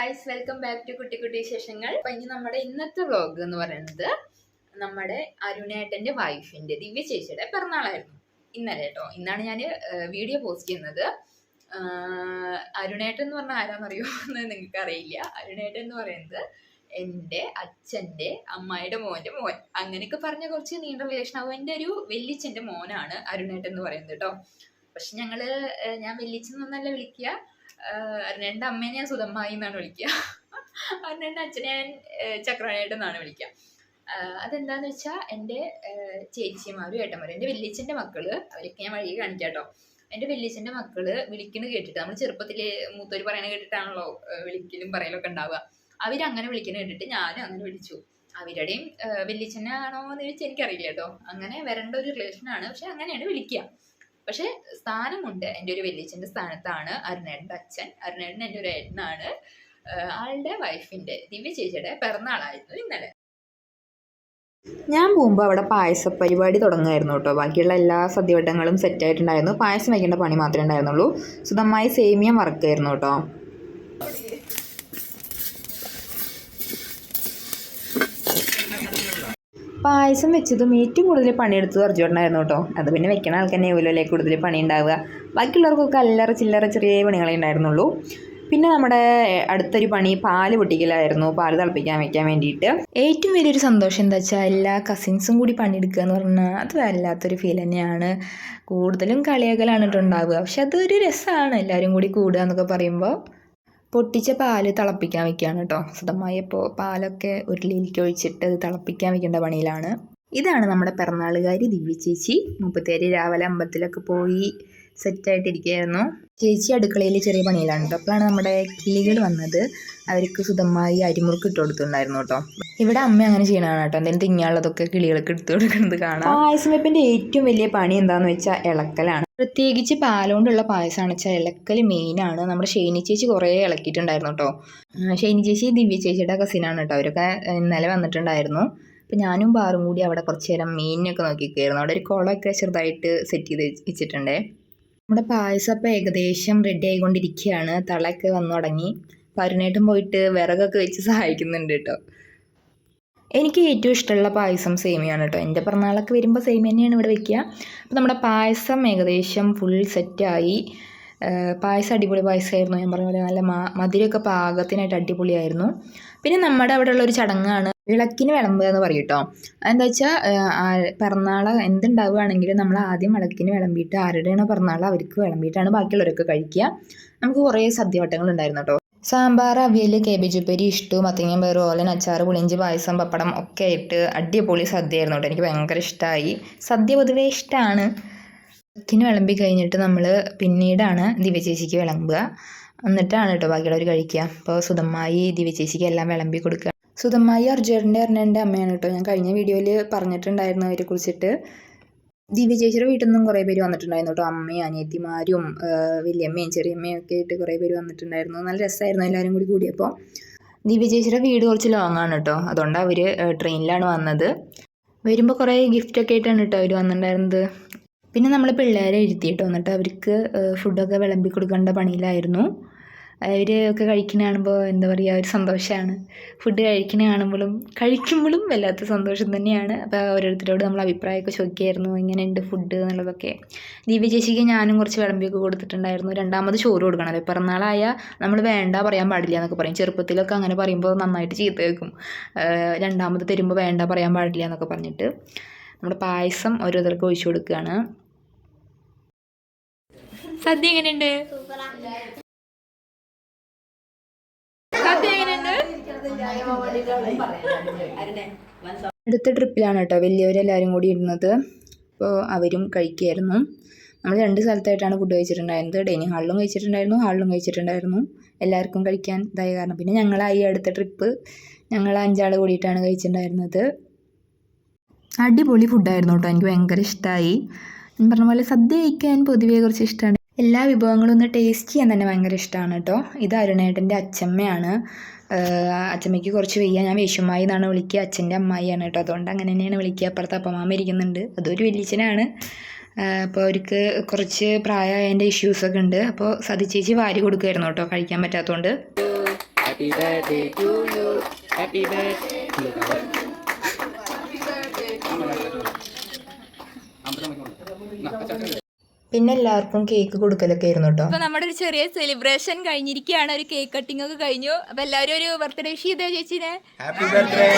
Guys, welcome back to കുട്ടി കുട്ടി വിശേഷങ്ങൾ. അപ്പൊ ഇനി നമ്മുടെ ഇന്നത്തെ വ്ലോഗ് എന്ന് പറയുന്നത് നമ്മുടെ അരുണേട്ടന്റെ വൈഫിന്റെ ദിവ്യ ചേച്ചിയുടെ പിറന്നാളായിരുന്നു ഇന്നലെ കേട്ടോ. ഇന്നാണ് ഞാൻ വീഡിയോ പോസ്റ്റ് ചെയ്യുന്നത്. അരുണേട്ടൻ എന്ന് പറഞ്ഞാൽ ആരാന്നറിയോ എന്ന് നിങ്ങൾക്ക് അറിയില്ല. അരുണേട്ടൻ എന്ന് പറയുന്നത് എൻ്റെ അച്ഛൻ്റെ അമ്മായിയുടെ മോൻ്റെ മോൻ, അങ്ങനെയൊക്കെ പറഞ്ഞ കുറച്ച് നീണ്ട റിലേഷൻ ആവും. എൻ്റെ ഒരു വെല്ലിച്ചൻ്റെ മോനാണ് അരുണേട്ടൻ എന്ന് പറയുന്നത് കേട്ടോ. പക്ഷെ ഞാൻ വെല്ലിച്ചെന്നൊന്നല്ല വിളിക്കുക, അരുണേട്ടൻ്റെ അമ്മേനെ ഞാൻ സുധമ്മായി എന്നാണ് വിളിക്കുക, അരുണേട്ടൻ്റെ അച്ഛനെ ഞാൻ ചക്രവാണിയേട്ടൻ എന്നാണ് വിളിക്കുക. അതെന്താന്ന് വെച്ചാൽ എൻ്റെ ചേച്ചിമാരും ഏട്ടന്മാരും, എൻ്റെ വെല്ലിച്ചൻ്റെ മക്കള്, അവരൊക്കെ ഞാൻ വഴി കാണിക്കാം കേട്ടോ. എൻ്റെ വെല്ലിച്ചൻ്റെ മക്കള് വിളിക്കുന്നത് കേട്ടിട്ട്, നമ്മൾ ചെറുപ്പത്തിൽ മൂത്തോര് പറയണ കേട്ടിട്ടാണല്ലോ വിളിക്കലും പറയലൊക്കെ ഉണ്ടാവുക. അവരങ്ങനെ വിളിക്കുന്നത് കേട്ടിട്ട് ഞാനും അങ്ങനെ വിളിച്ചു. അവരുടെയും വെല്ലിച്ചനാണോ എന്ന് ചോദിച്ചാൽ എനിക്കറിയില്ല കേട്ടോ. അങ്ങനെ വരേണ്ട ഒരു റിലേഷനാണ്, പക്ഷെ അങ്ങനെയാണ് വിളിക്കുക. പക്ഷെ സ്ഥാനമുണ്ട്, എൻ്റെ ഒരു വെല്ലിച്ചൻ്റെ സ്ഥാനത്താണ് അരുണേട്ടൻ്റെ അച്ഛൻ. അരുണേട്ടൻ എൻ്റെ ഒരു ഏട്ടനാണ്. ആളുടെ വൈഫിൻ്റെ ദിവ്യ ചേച്ചിയുടെ പിറന്നാളായിരുന്നു ഇന്നലെ. ഞാൻ പോകുമ്പോൾ അവിടെ പായസ പരിപാടി തുടങ്ങുമായിരുന്നു കേട്ടോ. ബാക്കിയുള്ള എല്ലാ സദ്യവട്ടങ്ങളും സെറ്റായിട്ടുണ്ടായിരുന്നു. പായസം വയ്ക്കേണ്ട പണി മാത്രമേ ഉണ്ടായിരുന്നുള്ളൂ. സുധമായി സേമിയ വറക്കായിരുന്നു കേട്ടോ. പായസം വെച്ചതും ഏറ്റവും കൂടുതൽ പണിയെടുത്തത് അർജുനായിരുന്നു കേട്ടോ. അത് പിന്നെ വെക്കണ ആൾക്ക് തന്നെ ആവുമല്ലോ കൂടുതൽ പണി ഉണ്ടാവുക. ബാക്കിയുള്ളവർക്കൊക്കെ അല്ലറ ചില്ലറ ചെറിയ പണികളെ ഉണ്ടായിരുന്നുള്ളൂ. പിന്നെ നമ്മുടെ അടുത്തൊരു പണി പാല് പൊട്ടിക്കലായിരുന്നു, പാല് തിളപ്പിക്കാൻ വെക്കാൻ വേണ്ടിയിട്ട്. ഏറ്റവും വലിയൊരു സന്തോഷം എന്താ വെച്ചാൽ എല്ലാ കസിൻസും കൂടി പണിയെടുക്കുക എന്ന് പറഞ്ഞാൽ അത് വല്ലാത്തൊരു ഫീൽ തന്നെയാണ്. കൂടുതലും കളിയാക്കലാണ് ഉണ്ടാവുക, പക്ഷെ അതൊരു രസമാണ് എല്ലാവരും കൂടി കൂടുക എന്നൊക്കെ പറയുമ്പോൾ. പൊട്ടിച്ച പാല് തിളപ്പിക്കാൻ വെക്കുകയാണ് കേട്ടോ സുധമായി. അപ്പോൾ പാലൊക്കെ ഉരുളിയിലേക്ക് ഒഴിച്ചിട്ട് അത് തിളപ്പിക്കാൻ വെക്കേണ്ട പണിയിലാണ്. ഇതാണ് നമ്മുടെ പിറന്നാളുകാരി ദിവ്യ ചേച്ചി. 34 രാവിലെ അമ്പലത്തിലൊക്കെ പോയി സെറ്റായിട്ടിരിക്കുകയായിരുന്നു. ചേച്ചി അടുക്കളയിൽ ചെറിയ പണിയിലാണ് കേട്ടോ. അപ്പോഴാണ് നമ്മുടെ കിളികൾ വന്നത്. അവർക്ക് സുധമായി അരിമുറുക്ക് ഇട്ട് കൊടുത്തിട്ടുണ്ടായിരുന്നു കേട്ടോ. ഇവിടെ അമ്മ അങ്ങനെ ചെയ്യണതാണ് കേട്ടോ. എന്തെങ്കിലും തിങ്ങാനുള്ളതൊക്കെ കിളികൾക്ക് എടുത്തു കൊടുക്കുന്നത് കാണാം. പായസം വെപ്പിൻ്റെ ഏറ്റവും വലിയ പണി എന്താണെന്ന് വെച്ചാൽ ഇളക്കലാണ്. പ്രത്യേകിച്ച് പാലുകൊണ്ടുള്ള പായസമാണ് വെച്ചാൽ ഇളക്കൽ മെയിനാണ്. നമ്മുടെ ഷെയ്നി ചേച്ചി കുറേ ഇളക്കിയിട്ടുണ്ടായിരുന്നു കേട്ടോ. ഷെയ്നി ചേച്ചി ദിവ്യ ചേച്ചിയുടെ കസിനാണ് കേട്ടോ. അവരൊക്കെ ഇന്നലെ വന്നിട്ടുണ്ടായിരുന്നു. അപ്പോൾ ഞാനും ബാറും കൂടി അവിടെ കുറച്ച് നേരം മീനിനൊക്കെ നോക്കിയിരിക്കുകയായിരുന്നു. അവിടെ ഒരു കുളമൊക്കെ ചെറുതായിട്ട് സെറ്റ് ചെയ്ത് വെച്ചിട്ടുണ്ടേ. നമ്മുടെ പായസം അപ്പോൾ ഏകദേശം റെഡി ആയിക്കൊണ്ടിരിക്കുകയാണ്. തളയൊക്കെ വന്നു തുടങ്ങി. പരുനേട്ടം പോയിട്ട് വിറകൊക്കെ വെച്ച് സഹായിക്കുന്നുണ്ട് കേട്ടോ. എനിക്ക് ഏറ്റവും ഇഷ്ടമുള്ള പായസം സേമിയാണ് കേട്ടോ. എൻ്റെ പിറന്നാളൊക്കെ വരുമ്പോൾ സേമിയ തന്നെയാണ് ഇവിടെ വെക്കുക. അപ്പോൾ നമ്മുടെ പായസം ഏകദേശം ഫുൾ സെറ്റായി. പായസം അടിപൊളി പായസമായിരുന്നു. ഞാൻ പറഞ്ഞ പോലെ നല്ല മധുരമൊക്കെ പാകത്തിനായിട്ട് അടിപൊളിയായിരുന്നു. പിന്നെ നമ്മുടെ അവിടെ ഉള്ളൊരു ചടങ്ങാണ് വിളക്കിന് വിളമ്പുക എന്ന് പറയും കേട്ടോ. അതെന്താ വെച്ചാൽ പിറന്നാൾ എന്തുണ്ടാവുകയാണെങ്കിലും നമ്മൾ ആദ്യം വിളക്കിന് വിളമ്പിയിട്ട് ആരുടെയാണോ പിറന്നാൾ അവർക്ക് വിളമ്പിയിട്ടാണ് ബാക്കിയുള്ളവരൊക്കെ കഴിക്കുക. നമുക്ക് കുറേ സദ്യവട്ടങ്ങൾ ഉണ്ടായിരുന്നു കേട്ടോ. സാമ്പാർ, അവിയൽ, കേബേജ് ഉപ്പേരി, ഇഷ്ടു, മത്തങ്ങ പയറ്, ഓലൻ, അച്ചാറ്, പുളിഞ്ചി, പായസം, പപ്പടം ഒക്കെ ആയിട്ട് അടിപൊളി സദ്യയായിരുന്നു കേട്ടോ. എനിക്ക് ഭയങ്കര ഇഷ്ടമായി. സദ്യ പൊതുവേ ഇഷ്ടമാണ്. വിളക്കിന് വിളമ്പി കഴിഞ്ഞിട്ട് നമ്മൾ പിന്നീടാണ് ദിവ്യ ചേച്ചിക്ക് വിളമ്പുക. എന്നിട്ടാണ് കേട്ടോ ബാക്കിയുള്ളവർ കഴിക്കുക. അപ്പോൾ സുധമ്മായി ദിവ്യ ചേച്ചിക്ക് എല്ലാം വിളമ്പി കൊടുക്കുക. സുധമ്മായി അർജുനൻ്റെ അമ്മയാണ് കേട്ടോ. ഞാൻ കഴിഞ്ഞ വീഡിയോയിൽ പറഞ്ഞിട്ടുണ്ടായിരുന്നു അവരെ കുറിച്ചിട്ട്. ദിവ്യ ചേച്ചിയുടെ വീട്ടിൽ നിന്നും കുറേ പേര് വന്നിട്ടുണ്ടായിരുന്നു കേട്ടോ. അമ്മയും അനിയത്തിമാരും വലിയമ്മയും ചെറിയമ്മയും ഒക്കെ ആയിട്ട് കുറേ പേര് വന്നിട്ടുണ്ടായിരുന്നു. നല്ല രസമായിരുന്നു എല്ലാവരും കൂടി കൂടിയപ്പോൾ. ദിവ്യ ചേച്ചിയുടെ വീട് കുറച്ച് ലോങ് ആണ് കേട്ടോ. അതുകൊണ്ട് അവർ ട്രെയിനിലാണ് വന്നത്. വരുമ്പോൾ കുറേ ഗിഫ്റ്റൊക്കെ ആയിട്ടാണ് കേട്ടോ അവർ വന്നിട്ടുണ്ടായിരുന്നത്. പിന്നെ നമ്മൾ പിള്ളേരെ ഇരുത്തിയിട്ട് വന്നിട്ട് അവർക്ക് ഫുഡൊക്കെ വിളമ്പി കൊടുക്കേണ്ട പണിയിലായിരുന്നു. അവർ ഒക്കെ കഴിക്കുന്ന കാണുമ്പോൾ എന്താ പറയുക, ഒരു സന്തോഷമാണ്. ഫുഡ് കഴിക്കുമ്പോഴും വല്ലാത്ത സന്തോഷം തന്നെയാണ്. അപ്പോൾ ഓരോരുത്തരോട് നമ്മൾ അഭിപ്രായമൊക്കെ ചോദിക്കുകയായിരുന്നു, എങ്ങനെയുണ്ട് ഫുഡ് എന്നുള്ളതൊക്കെ. ദിവ്യ ചേച്ചിക്ക് ഞാനും കുറച്ച് വിളമ്പിയൊക്കെ കൊടുത്തിട്ടുണ്ടായിരുന്നു. രണ്ടാമത് ചോറ് കൊടുക്കണം. പിറന്നാളായ നമ്മൾ വേണ്ട പറയാൻ പാടില്ല എന്നൊക്കെ പറയും. ചെറുപ്പത്തിലൊക്കെ അങ്ങനെ പറയുമ്പോൾ നന്നായിട്ട് ചീത്ത കേൾക്കും. രണ്ടാമത് തരുമ്പോൾ വേണ്ട പറയാൻ പാടില്ല എന്നൊക്കെ പറഞ്ഞിട്ട് നമ്മുടെ പായസം ഓരോരുത്തർക്ക് ഒഴിച്ചു കൊടുക്കുകയാണ്. സദ്യ എങ്ങനെയുണ്ട്? അടുത്ത ട്രിപ്പിലാണ് കേട്ടോ വലിയവരെല്ലാവരും കൂടി ഇരുന്നത്. അപ്പോൾ അവരും കഴിക്കുകയായിരുന്നു. നമ്മൾ 2 സ്ഥലത്തായിട്ടാണ് ഫുഡ് കഴിച്ചിട്ടുണ്ടായിരുന്നത്. ഡൈനിങ് ഹാളിലും കഴിച്ചിട്ടുണ്ടായിരുന്നു. എല്ലാവർക്കും കഴിക്കാൻ ഇതായ കാരണം പിന്നെ ഞങ്ങളായി അടുത്ത ട്രിപ്പ് ഞങ്ങൾ 5 ആൾ കൂടിയിട്ടാണ് കഴിച്ചിട്ടുണ്ടായിരുന്നത്. അടിപൊളി ഫുഡായിരുന്നു കേട്ടോ. എനിക്ക് ഭയങ്കര ഇഷ്ടമായി. ഞാൻ പറഞ്ഞ പോലെ സദ്യ കഴിക്കാൻ പൊതുവേ കുറച്ച് ഇഷ്ടമാണ്. എല്ലാ വിഭവങ്ങളും ഒന്ന് ടേസ്റ്റ് ചെയ്യാൻ തന്നെ ഭയങ്കര ഇഷ്ടമാണ് കേട്ടോ. ഇത് അരുണേട്ടൻ്റെ അച്ഛമ്മയാണ്. അച്ഛമ്മയ്ക്ക് കുറച്ച് വയ്യ. ഞാൻ വേശുമായി എന്നാണ് വിളിക്കുക. അച്ഛൻ്റെ അമ്മായിയാണ് കേട്ടോ. അതുകൊണ്ട് അങ്ങനെ തന്നെയാണ് വിളിക്കുക. അപ്പുറത്ത് അപ്പമാമ ഇരിക്കുന്നുണ്ട്. അതൊരു വലിയച്ഛനാണ്. അപ്പോൾ അവർക്ക് കുറച്ച് പ്രായമായതിൻ്റെ ഇഷ്യൂസൊക്കെ ഉണ്ട്. അപ്പോൾ സതി ചേച്ചി വാരി കൊടുക്കുമായിരുന്നു കേട്ടോ, കഴിക്കാൻ പറ്റാത്തതുകൊണ്ട്. Happy birthday to you. Happy birthday to you. പിന്നെ എല്ലാവർക്കും കേക്ക് കൊടുക്കലൊക്കെ ആയിരുന്നു കേട്ടോ. അപ്പൊ നമ്മുടെ ഒരു ചെറിയ സെലിബ്രേഷൻ കഴിഞ്ഞിരിക്കുകയാണ്. ഒരു കേക്ക് കട്ടിംഗ് ഒക്കെ കഴിഞ്ഞു. അപ്പൊ എല്ലാവരും ഒരു ബർത്ത്ഡേ വിഷ് ചെയ്തേ ചേച്ചിനെ. Happy birthday.